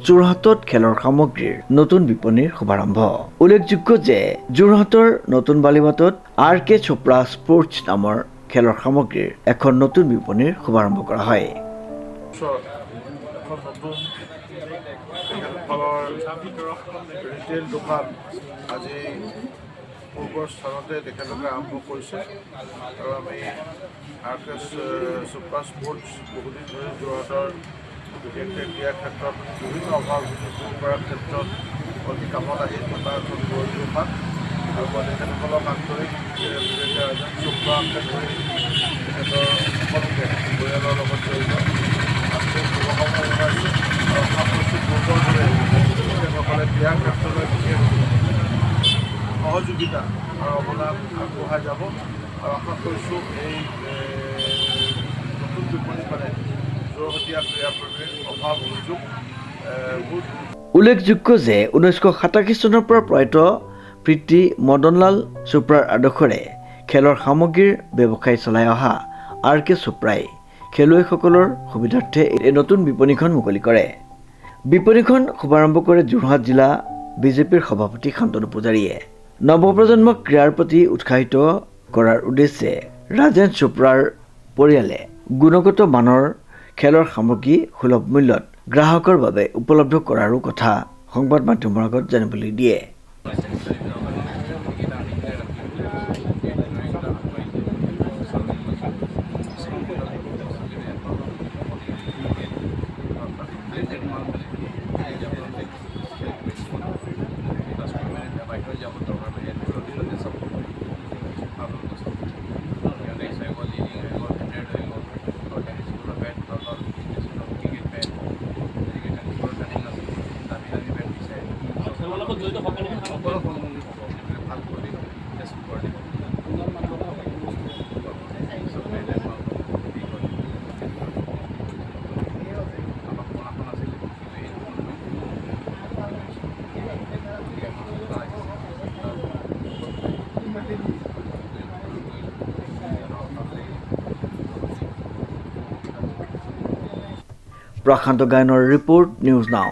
যোৰহাটত খেলৰ সামগ্ৰীৰ নতুন বিপণীৰ শুভাৰম্ভ। উল্লেখযোগ্য যে যোৰহাটৰ নতুন বালিবাটত RK চোপ্ৰা স্পৰ্টছ নামৰ খেলৰ সামগ্ৰীৰ এখন নতুন বিপণীৰ শুভাৰম্ভ কৰা হয়। ৰিটেইল দোকান আজি পূৰ্বৰ স্থানতে তেখেতলোকে আৰম্ভ কৰিছে আৰু আমি RK চোপ্ৰা স্পৰ্টছ বহুদিন ধৰি যোৰহাটৰ বিশেষকৈ ক্ৰীড়াৰ ক্ষেত্ৰত বিভিন্ন অভাৱ দূৰ কৰাৰ ক্ষেত্ৰত অতি কামত আহি থকা এখন দোকান আৰু মই তেখেতসকলক আন্তৰিক ৰাজেন চোপ্ৰাকে ধৰি তেখেতৰ সকলোকে পৰিয়ালৰ লগত জড়িত আন্তৰিক শুভকামনা জনাইছোঁ আৰু আশা কৰিছোঁ পূৰ্বৰ দৰে তেখেতসকলে ক্ৰীড়াৰ ক্ষেত্ৰলৈ বিশেষ সহযোগিতা আৰু অৱদান আগবঢ়াই যাব আৰু আশা কৰিছোঁ এই নতুন বিপণীখনে যোৰহাটীয়া ক্ৰীড়াপ্ৰেমীৰ অভাৱ অভিযোগ উল্লেখযোগ্য যে 1987 চনৰ পৰা প্ৰয়াত পিতৃ মদনলাল চোপ্ৰাৰ আদৰ্শৰে খেলৰ সামগ্ৰীৰ ব্যৱসায় চলাই অহা RK চোপ্ৰাই খেলুৱৈসকলৰ সুবিধাৰ্থে এই নতুন বিপণীখন মুকলি কৰে। বিপণীখন শুভাৰম্ভ কৰে যোৰহাট জিলা বিজেপিৰ সভাপতি শান্তনু পূজাৰীয়ে। নৱপ্ৰজন্মক ক্ৰীড়াৰ প্ৰতি উৎসাহিত কৰাৰ উদ্দেশ্যে ৰাজেন চোপ্ৰাৰ পৰিয়ালে গুণগত মানৰ খেলৰ সামগ্ৰী সুলভ মূল্যত গ্ৰাহকৰ বাবে উপলব্ধ কৰাৰো কথা সংবাদ মাধ্যমৰ আগত জানিবলৈ দিয়ে। প্ৰশান্ত গায়নৰ ৰিপৰ্ট, নিউজ নাও।